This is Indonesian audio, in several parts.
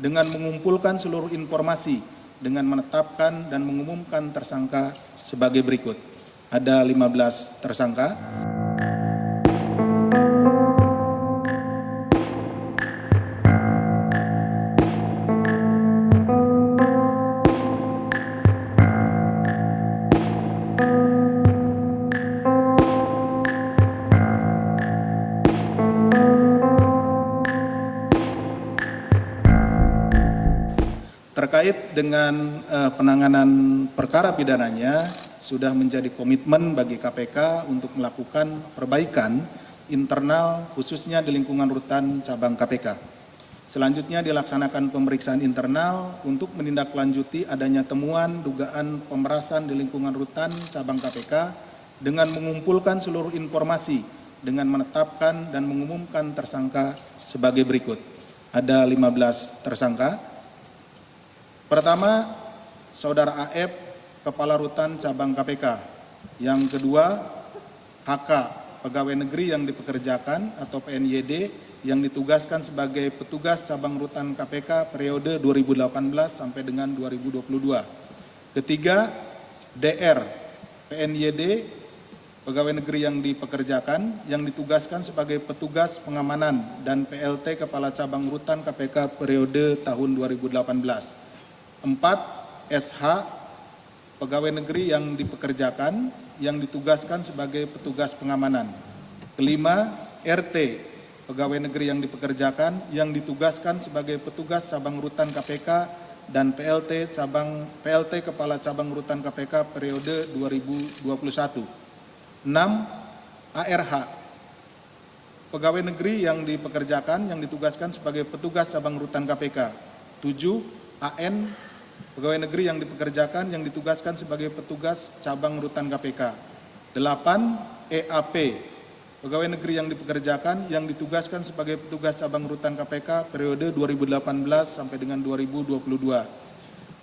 dengan mengumpulkan seluruh informasi dengan menetapkan dan mengumumkan tersangka sebagai berikut. Ada 15 tersangka. Terkait dengan penanganan perkara pidananya, sudah menjadi komitmen bagi KPK untuk melakukan perbaikan internal khususnya di lingkungan rutan cabang KPK. Selanjutnya dilaksanakan pemeriksaan internal untuk menindaklanjuti adanya temuan dugaan pemerasan di lingkungan rutan cabang KPK dengan mengumpulkan seluruh informasi dengan menetapkan dan mengumumkan tersangka sebagai berikut. Ada 15 tersangka. Pertama, Saudara AF, Kepala Rutan Cabang KPK. Yang kedua, HK, Pegawai Negeri yang dipekerjakan atau PNYD yang ditugaskan sebagai petugas cabang rutan KPK periode 2018 sampai dengan 2022. Ketiga, DR, PNYD, Pegawai Negeri yang dipekerjakan yang ditugaskan sebagai petugas pengamanan dan PLT Kepala Cabang Rutan KPK periode tahun 2018. 4. SH, Pegawai Negeri yang dipekerjakan yang ditugaskan sebagai petugas pengamanan. Kelima, RT, Pegawai Negeri yang dipekerjakan yang ditugaskan sebagai petugas cabang rutan KPK dan PLT Kepala Cabang Rutan KPK periode 2021. 6. ARH, Pegawai Negeri yang dipekerjakan yang ditugaskan sebagai petugas cabang rutan KPK. 7. AN, Pegawai Negeri yang dipekerjakan yang ditugaskan sebagai petugas cabang rutan KPK. 8. EAP, Pegawai Negeri yang dipekerjakan yang ditugaskan sebagai petugas cabang rutan KPK periode 2018 sampai dengan 2022.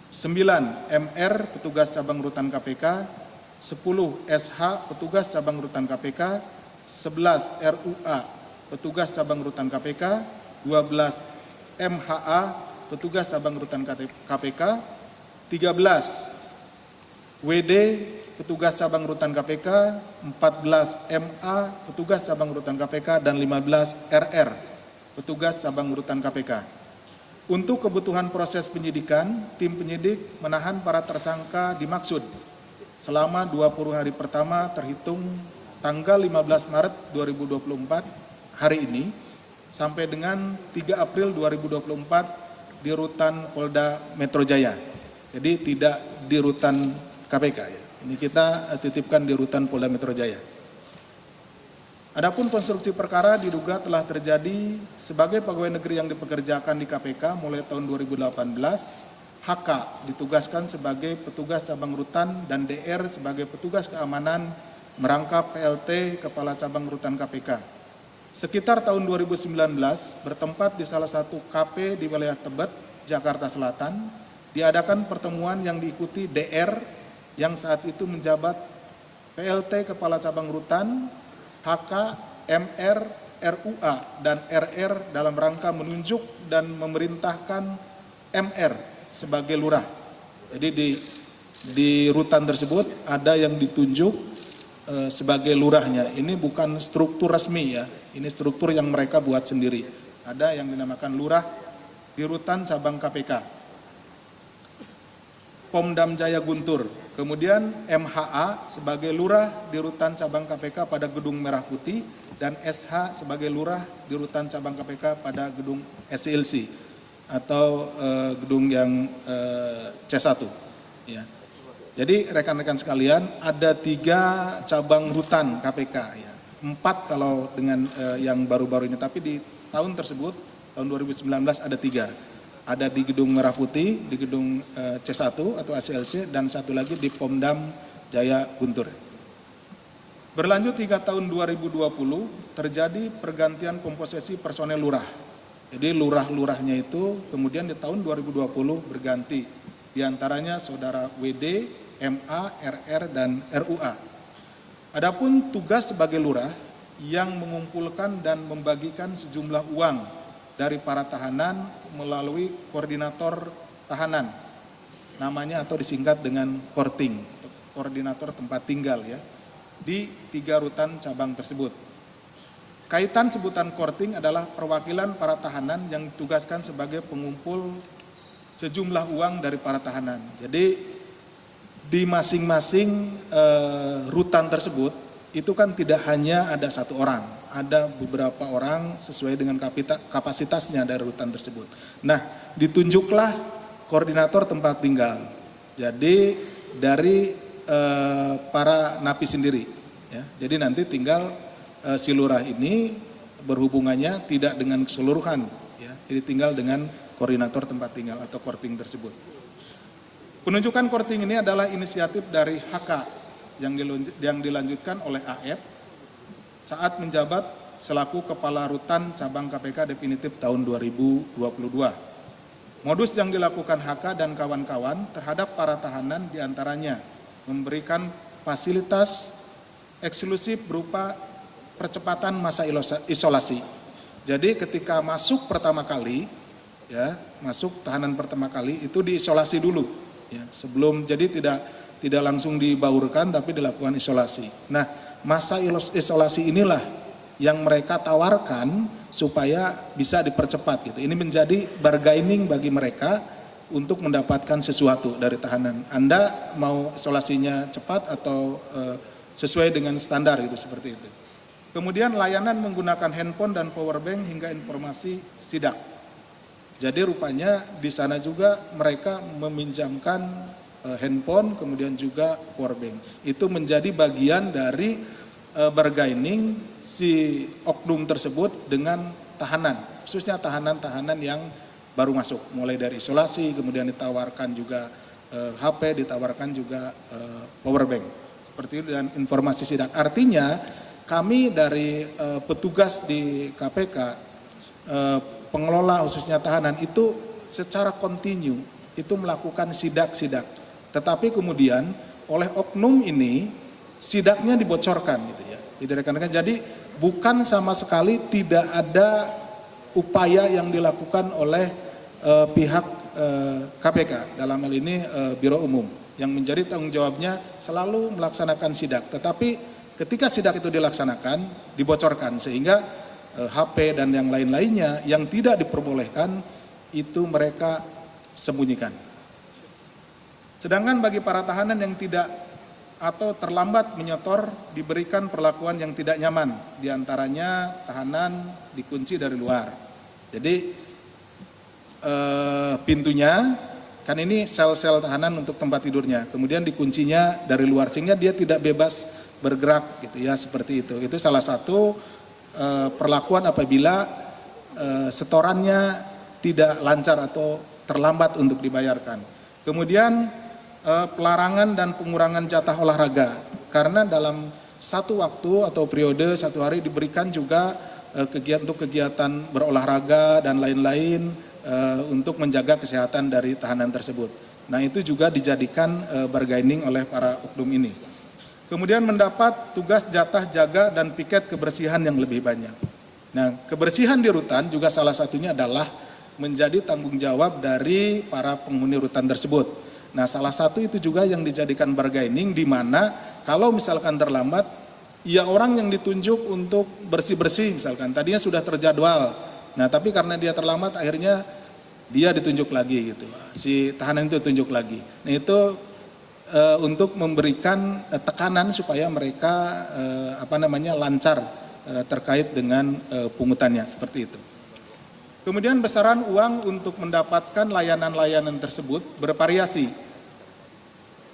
9. MR, Petugas Cabang Rutan KPK. 10. SH, Petugas Cabang Rutan KPK. 11. RUA, Petugas Cabang Rutan KPK. 12. MHA, Petugas Cabang Rutan KPK. 13. WD, Petugas Cabang Rutan KPK. 14. MA, Petugas Cabang Rutan KPK. Dan 15. RR, Petugas Cabang Rutan KPK. Untuk kebutuhan proses penyidikan, tim penyidik menahan para tersangka dimaksud selama 20 hari pertama terhitung tanggal 15 Maret 2024 hari ini sampai dengan 3 April 2024 di rutan Polda Metro Jaya. Jadi tidak di rutan KPK ya. Ini kita titipkan di rutan Polda Metro Jaya. Adapun konstruksi perkara diduga telah terjadi sebagai pegawai negeri yang dipekerjakan di KPK mulai tahun 2018, HK ditugaskan sebagai petugas cabang rutan dan DR sebagai petugas keamanan merangkap PLT Kepala Cabang Rutan KPK. Sekitar tahun 2019 bertempat di salah satu KP di wilayah Tebet, Jakarta Selatan, diadakan pertemuan yang diikuti DR yang saat itu menjabat PLT Kepala Cabang Rutan, HK, MR, RUA, dan RR dalam rangka menunjuk dan memerintahkan MR sebagai lurah. Jadi di rutan tersebut ada yang ditunjuk sebagai lurahnya. Ini bukan struktur resmi ya, ini struktur yang mereka buat sendiri. Ada yang dinamakan lurah di rutan cabang KPK. Pomdam Jaya Guntur, kemudian MHA sebagai lurah di rutan cabang KPK pada Gedung Merah Putih dan SH sebagai lurah di rutan cabang KPK pada Gedung SCLC atau gedung yang C1. Ya. Jadi rekan-rekan sekalian ada 3 cabang rutan KPK, ya. 4 kalau dengan yang baru-baru ini, tapi di tahun tersebut tahun 2019 ada 3. Ada di Gedung Merah Putih, di Gedung C1 atau ACLC, dan satu lagi di Pomdam Jaya Guntur. Berlanjut hingga tahun 2020 terjadi pergantian komposisi personel lurah. Jadi lurah-lurahnya itu kemudian di tahun 2020 berganti. Di antaranya saudara WD, MA, RR, dan RUA. Adapun tugas sebagai lurah yang mengumpulkan dan membagikan sejumlah uang dari para tahanan melalui koordinator tahanan, namanya atau disingkat dengan Korting, koordinator tempat tinggal ya, di 3 rutan cabang tersebut. Kaitan sebutan Korting adalah perwakilan para tahanan yang ditugaskan sebagai pengumpul sejumlah uang dari para tahanan. Jadi di masing-masing rutan tersebut itu kan tidak hanya ada 1 orang, ada beberapa orang sesuai dengan kapasitasnya dari rutan tersebut. Nah, ditunjuklah koordinator tempat tinggal. Jadi dari para napi sendiri ya. Jadi nanti tinggal si lurah ini berhubungannya tidak dengan keseluruhan ya. Jadi tinggal dengan koordinator tempat tinggal atau korting tersebut. Penunjukan korting ini adalah inisiatif dari HK yang dilanjutkan oleh AF saat menjabat selaku Kepala Rutan Cabang KPK definitif tahun 2022. Modus yang dilakukan HK dan kawan-kawan terhadap para tahanan diantaranya memberikan fasilitas eksklusif berupa percepatan masa isolasi. Jadi ketika masuk pertama kali, ya masuk tahanan pertama kali itu diisolasi dulu, ya sebelum jadi tidak langsung dibaurkan tapi dilakukan isolasi. Nah masa isolasi inilah yang mereka tawarkan supaya bisa dipercepat gitu. Ini menjadi bargaining bagi mereka untuk mendapatkan sesuatu dari tahanan. Anda mau isolasinya cepat atau sesuai dengan standar gitu, seperti itu. Kemudian layanan menggunakan handphone dan powerbank hingga informasi sidak. Jadi rupanya di sana juga mereka meminjamkan handphone kemudian juga powerbank. Itu menjadi bagian dari bargaining si oknum tersebut dengan tahanan, khususnya tahanan-tahanan yang baru masuk, mulai dari isolasi, kemudian ditawarkan juga HP, ditawarkan juga powerbank, seperti itu, dan informasi sidak. Artinya kami dari petugas di KPK, pengelola khususnya tahanan itu secara kontinu itu melakukan sidak-sidak. Tetapi kemudian oleh oknum ini sidaknya dibocorkan gitu ya. Jadi bukan sama sekali tidak ada upaya yang dilakukan oleh pihak KPK, dalam hal ini Biro Umum, yang menjadi tanggung jawabnya selalu melaksanakan sidak. Tetapi ketika sidak itu dilaksanakan, dibocorkan sehingga HP dan yang lain-lainnya yang tidak diperbolehkan itu mereka sembunyikan. Sedangkan bagi para tahanan yang tidak atau terlambat menyetor diberikan perlakuan yang tidak nyaman, diantaranya tahanan dikunci dari luar. Jadi pintunya kan ini sel-sel tahanan untuk tempat tidurnya, kemudian dikuncinya dari luar sehingga dia tidak bebas bergerak gitu ya, seperti itu. Itu salah satu perlakuan apabila setorannya tidak lancar atau terlambat untuk dibayarkan. Kemudian pelarangan dan pengurangan jatah olahraga, karena dalam satu waktu atau periode 1 hari diberikan juga kegiatan berolahraga dan lain-lain untuk menjaga kesehatan dari tahanan tersebut. Nah itu juga dijadikan bargaining oleh para oknum ini. Kemudian mendapat tugas jatah jaga dan piket kebersihan yang lebih banyak. Nah kebersihan di rutan juga salah satunya adalah menjadi tanggung jawab dari para penghuni rutan tersebut. Nah salah satu itu juga yang dijadikan bargaining, di mana kalau misalkan terlambat, ya orang yang ditunjuk untuk bersih-bersih misalkan tadinya sudah terjadwal. Nah tapi karena dia terlambat akhirnya dia ditunjuk lagi gitu. Si tahanan itu ditunjuk lagi. Nah itu untuk memberikan tekanan supaya mereka lancar terkait dengan pungutannya, seperti itu. Kemudian besaran uang untuk mendapatkan layanan-layanan tersebut bervariasi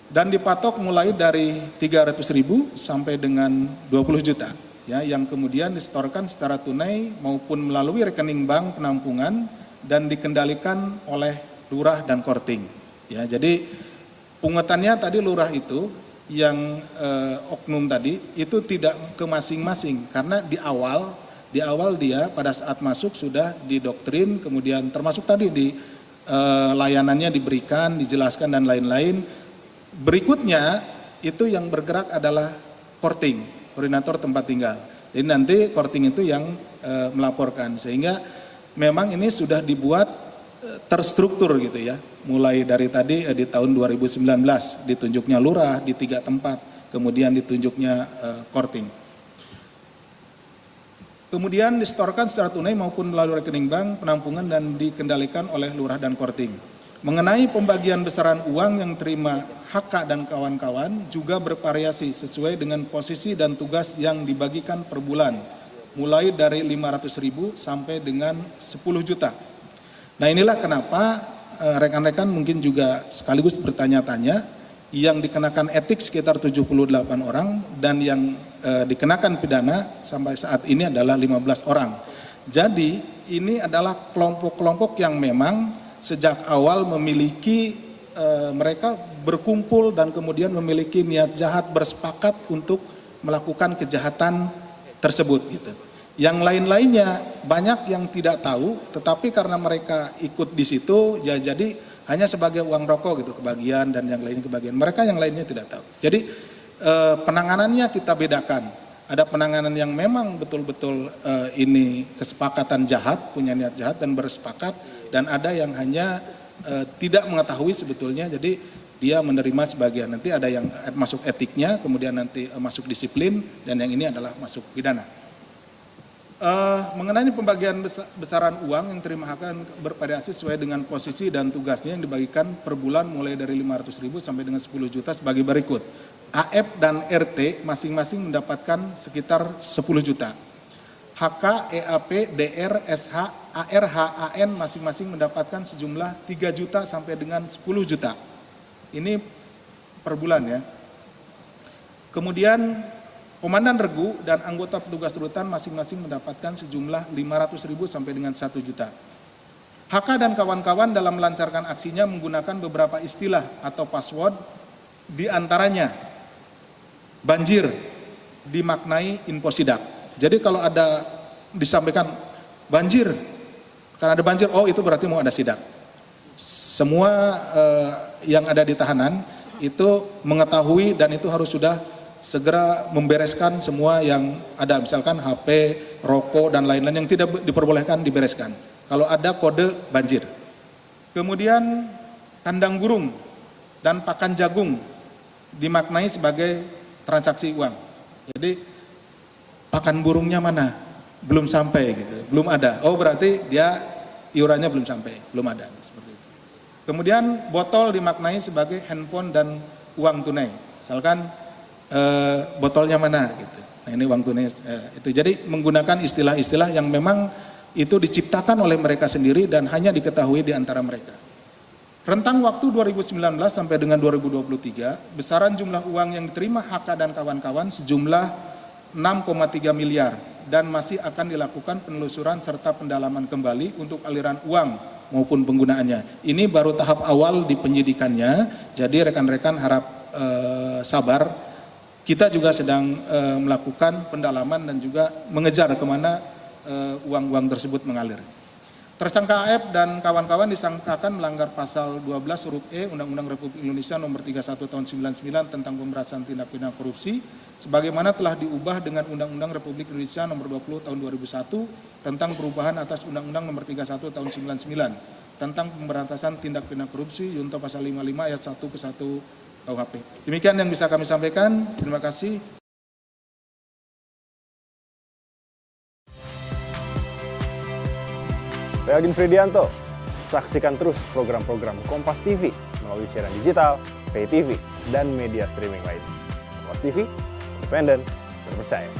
dan dipatok mulai dari 300.000 sampai dengan 20 juta ya, yang kemudian disetorkan secara tunai maupun melalui rekening bank penampungan dan dikendalikan oleh lurah dan korting ya. Jadi pungutannya tadi lurah itu yang oknum tadi itu tidak ke masing-masing, karena di awal dia pada saat masuk sudah didoktrin, kemudian termasuk tadi di layanannya diberikan, dijelaskan dan lain-lain. Berikutnya itu yang bergerak adalah korting, koordinator tempat tinggal. Jadi nanti korting itu yang melaporkan, sehingga memang ini sudah dibuat terstruktur gitu ya. Mulai dari tadi di tahun 2019 ditunjuknya lurah di 3 tempat, kemudian ditunjuknya korting. Kemudian disetorkan secara tunai maupun melalui rekening bank, penampungan dan dikendalikan oleh lurah dan korting. Mengenai pembagian besaran uang yang terima HK dan kawan-kawan juga bervariasi sesuai dengan posisi dan tugas yang dibagikan per bulan, mulai dari 500.000 sampai dengan 10 juta. Nah inilah kenapa rekan-rekan mungkin juga sekaligus bertanya-tanya, yang dikenakan etik sekitar 78 orang dan yang dikenakan pidana sampai saat ini adalah 15 orang. Jadi ini adalah kelompok-kelompok yang memang sejak awal memiliki mereka berkumpul dan kemudian memiliki niat jahat, bersepakat untuk melakukan kejahatan tersebut gitu. Yang lain-lainnya banyak yang tidak tahu, tetapi karena mereka ikut di situ ya jadi hanya sebagai uang rokok gitu kebagian dan yang lainnya kebagian. Mereka yang lainnya tidak tahu. Jadi penanganannya kita bedakan. Ada penanganan yang memang betul-betul ini kesepakatan jahat, punya niat jahat dan bersepakat, dan ada yang hanya tidak mengetahui sebetulnya, jadi dia menerima sebagian. Nanti ada yang masuk etiknya, kemudian nanti masuk disiplin, dan yang ini adalah masuk pidana. Mengenai pembagian besaran uang yang terima HK bervariasi sesuai dengan posisi dan tugasnya yang dibagikan per bulan mulai dari 500.000 sampai dengan 10 juta sebagai berikut. AF dan RT masing-masing mendapatkan sekitar 10 juta. HK, EAP, DR, SH, ARH, AN masing-masing mendapatkan sejumlah 3 juta sampai dengan 10 juta. Ini per bulan ya. Kemudian Komandan Regu dan anggota petugas rutan masing-masing mendapatkan sejumlah 500.000 sampai dengan 1 juta. HK dan kawan-kawan dalam melancarkan aksinya menggunakan beberapa istilah atau password, di antaranya banjir dimaknai info sidak. Jadi kalau ada disampaikan banjir, karena ada banjir, oh itu berarti mau ada sidak. Semua yang ada di tahanan itu mengetahui dan itu harus sudah segera membereskan semua yang ada, misalkan HP, rokok, dan lain-lain yang tidak diperbolehkan dibereskan. Kalau ada kode banjir. Kemudian kandang burung dan pakan jagung dimaknai sebagai transaksi uang. Jadi pakan burungnya mana? Belum sampai gitu, belum ada. Oh berarti dia iurannya belum sampai, belum ada. Seperti itu. Kemudian botol dimaknai sebagai handphone dan uang tunai. Misalkan botolnya mana gitu. Nah ini uang tunai itu. Jadi menggunakan istilah-istilah yang memang itu diciptakan oleh mereka sendiri dan hanya diketahui di antara mereka. Rentang waktu 2019 sampai dengan 2023, besaran jumlah uang yang diterima HK dan kawan-kawan sejumlah 6,3 miliar dan masih akan dilakukan penelusuran serta pendalaman kembali untuk aliran uang maupun penggunaannya. Ini baru tahap awal di penyidikannya, jadi rekan-rekan harap sabar. Kita juga sedang melakukan pendalaman dan juga mengejar kemana uang-uang tersebut mengalir. Tersangka AF dan kawan-kawan disangkakan melanggar pasal 12 huruf E Undang-Undang Republik Indonesia nomor 31 tahun 99 tentang pemberantasan tindak pidana korupsi, sebagaimana telah diubah dengan Undang-Undang Republik Indonesia nomor 20 tahun 2001 tentang perubahan atas Undang-Undang nomor 31 tahun 99 tentang pemberantasan tindak pidana korupsi junto pasal 55 ayat 1 ke 1 KUHP. Demikian yang bisa kami sampaikan. Terima kasih. Saya Odin Fridianto. Saksikan terus program-program Kompas TV melalui siaran digital, pay TV, dan media streaming lain. Kompas TV, independen, terpercaya.